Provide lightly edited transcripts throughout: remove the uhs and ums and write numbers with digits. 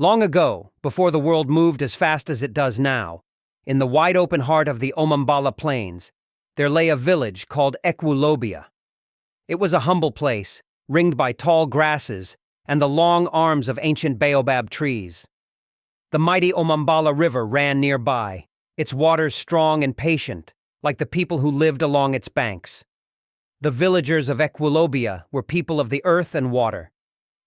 Long ago, before the world moved as fast as it does now, in the wide-open heart of the Omambala Plains, there lay a village called Equilobia. It was a humble place, ringed by tall grasses and the long arms of ancient baobab trees. The mighty Omambala River ran nearby, its waters strong and patient, like the people who lived along its banks. The villagers of Equilobia were people of the earth and water.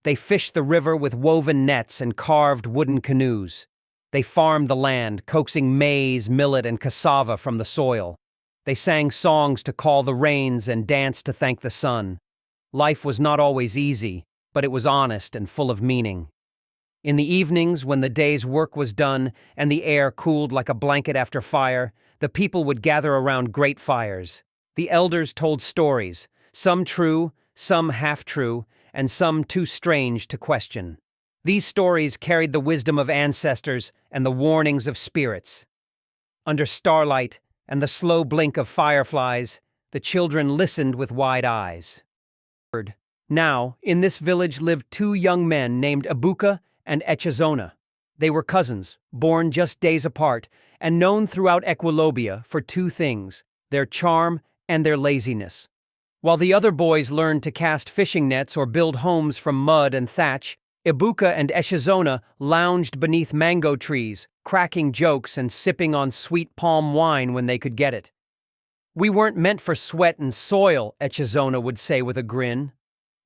They fished the river with woven nets and carved wooden canoes. They farmed the land, coaxing maize, millet, and cassava from the soil. They sang songs to call the rains and danced to thank the sun. Life was not always easy, but it was honest and full of meaning. In the evenings, when the day's work was done and the air cooled like a blanket after fire, the people would gather around great fires. The elders told stories, some true, some half-true, and some too strange to question. These stories carried the wisdom of ancestors and the warnings of spirits. Under starlight and the slow blink of fireflies, the children listened with wide eyes. Now, in this village lived two young men named Ibuka and Echezona. They were cousins, born just days apart, and known throughout Equilobia for two things: their charm and their laziness. While the other boys learned to cast fishing nets or build homes from mud and thatch, Ibuka and Echezona lounged beneath mango trees, cracking jokes and sipping on sweet palm wine when they could get it. "We weren't meant for sweat and soil," Echezona would say with a grin.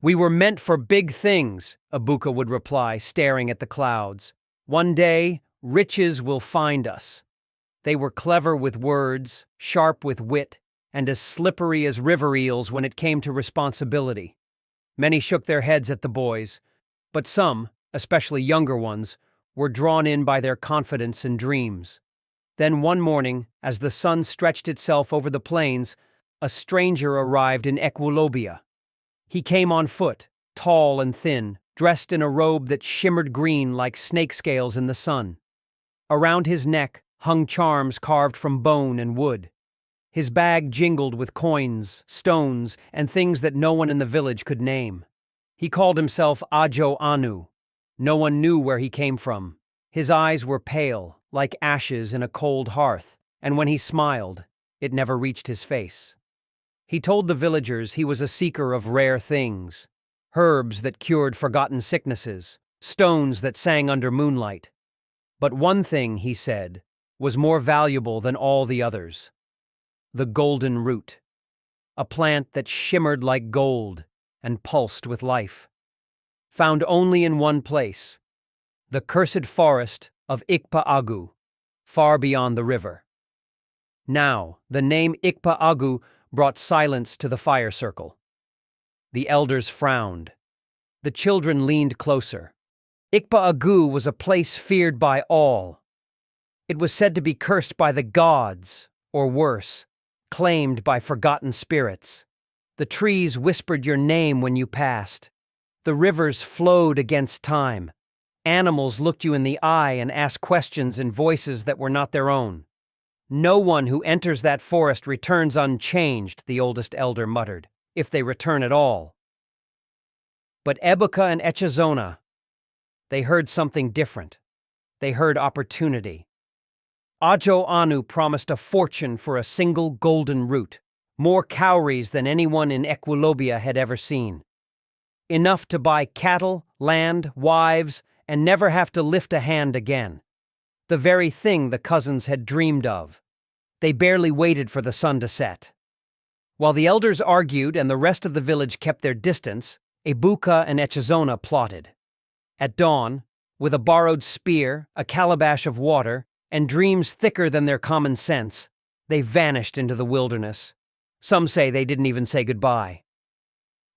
"We were meant for big things," Ibuka would reply, staring at the clouds. "One day, riches will find us." They were clever with words, sharp with wit, and as slippery as river eels when it came to responsibility. Many shook their heads at the boys, but some, especially younger ones, were drawn in by their confidence and dreams. Then one morning, as the sun stretched itself over the plains, a stranger arrived in Equilobia. He came on foot, tall and thin, dressed in a robe that shimmered green like snake scales in the sun. Around his neck hung charms carved from bone and wood. His bag jingled with coins, stones, and things that no one in the village could name. He called himself Ajo Anu. No one knew where he came from. His eyes were pale, like ashes in a cold hearth, and when he smiled, it never reached his face. He told the villagers he was a seeker of rare things: herbs that cured forgotten sicknesses, stones that sang under moonlight. But one thing, he said, was more valuable than all the others: the golden root, a plant that shimmered like gold and pulsed with life. Found only in one place, the cursed forest of Ikpa-Agu, far beyond the river. Now, the name Ikpa-Agu brought silence to the fire circle. The elders frowned. The children leaned closer. Ikpa-Agu was a place feared by all. It was said to be cursed by the gods, or worse, claimed by forgotten spirits. The trees whispered your name when you passed. The rivers flowed against time. Animals looked you in the eye and asked questions in voices that were not their own. "No one who enters that forest returns unchanged," the oldest elder muttered, "if they return at all." But Ibuka and Echezona, they heard something different. They heard opportunity. Ajo Anu promised a fortune for a single golden root, more cowries than anyone in Equilobia had ever seen. Enough to buy cattle, land, wives, and never have to lift a hand again. The very thing the cousins had dreamed of. They barely waited for the sun to set. While the elders argued and the rest of the village kept their distance, Ibuka and Echezona plotted. At dawn, with a borrowed spear, a calabash of water, and dreams thicker than their common sense, they vanished into the wilderness. Some say they didn't even say goodbye.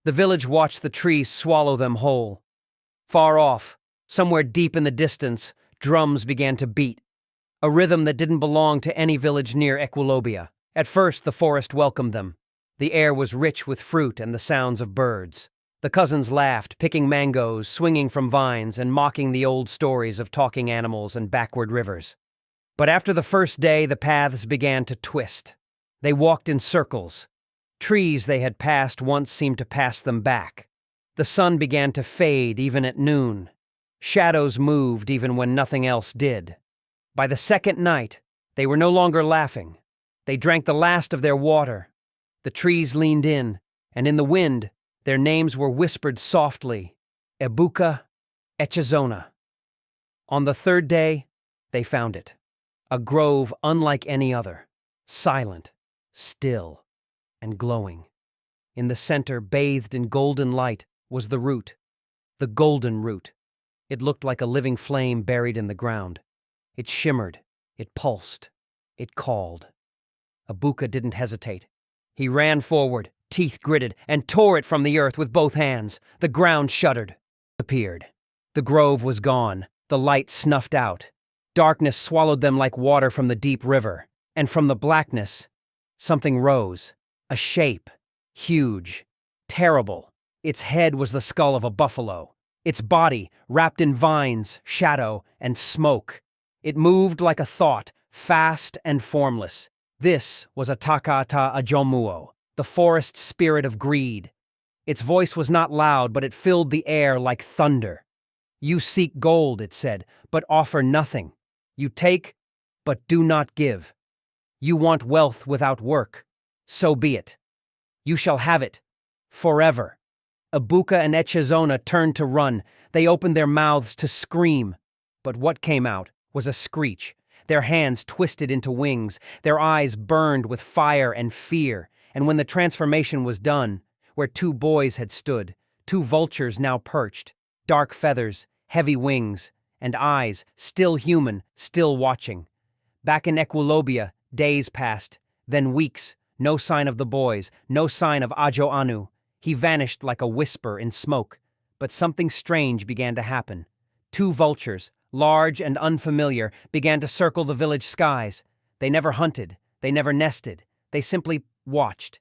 The village watched the trees swallow them whole. Far off, somewhere deep in the distance, drums began to beat, a rhythm that didn't belong to any village near Equilobia. At first, the forest welcomed them. The air was rich with fruit and the sounds of birds. The cousins laughed, picking mangoes, swinging from vines, and mocking the old stories of talking animals and backward rivers. But after the first day, the paths began to twist. They walked in circles. Trees they had passed once seemed to pass them back. The sun began to fade even at noon. Shadows moved even when nothing else did. By the second night, they were no longer laughing. They drank the last of their water. The trees leaned in, and in the wind, their names were whispered softly, Ebuka, Echezona. On the third day, they found it. A grove unlike any other, silent, still, and glowing. In the center, bathed in golden light, was the root, the golden root. It looked like a living flame buried in the ground. It shimmered, it pulsed, it called. Ebuka didn't hesitate. He ran forward, teeth gritted, and tore it from the earth with both hands. The ground shuddered, appeared. The grove was gone, the light snuffed out. Darkness swallowed them like water from the deep river. And from the blackness, something rose, a shape, huge, terrible. Its head was the skull of a buffalo. Its body, wrapped in vines, shadow, and smoke. It moved like a thought, fast and formless. This was a Takata Ajomuo, the forest spirit of greed. Its voice was not loud, but it filled the air like thunder. You seek gold, it said, but offer nothing. You take, but do not give. You want wealth without work. So be it. You shall have it. Forever. Ebuka and Echezona turned to run. They opened their mouths to scream. But what came out was a screech. Their hands twisted into wings. Their eyes burned with fire and fear. And when the transformation was done, where two boys had stood, two vultures now perched, dark feathers, heavy wings, and eyes, still human, still watching. Back in Equilobia, days passed, then weeks, no sign of the boys, no sign of Ajo Anu. He vanished like a whisper in smoke. But something strange began to happen. Two vultures, large and unfamiliar, began to circle the village skies. They never hunted, they never nested, they simply watched.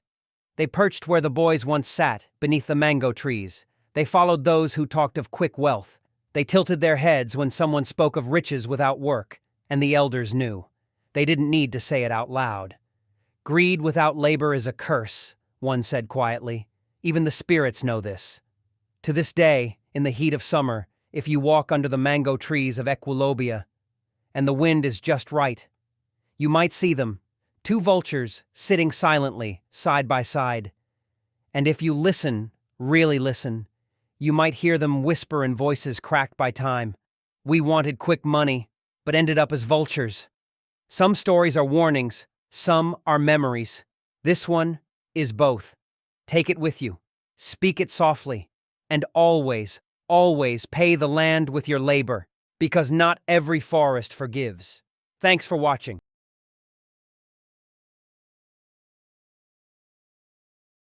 They perched where the boys once sat, beneath the mango trees. They followed those who talked of quick wealth. They tilted their heads when someone spoke of riches without work, and the elders knew. They didn't need to say it out loud. Greed without labor is a curse, one said quietly. Even the spirits know this. To this day, in the heat of summer, if you walk under the mango trees of Equilobia, and the wind is just right, you might see them, two vultures sitting silently, side by side. And if you listen, really listen, you might hear them whisper in voices cracked by time. We wanted quick money, but ended up as vultures. Some stories are warnings, some are memories. This one is both. Take it with you, speak it softly, and always, always pay the land with your labor, because not every forest forgives. Thanks for watching.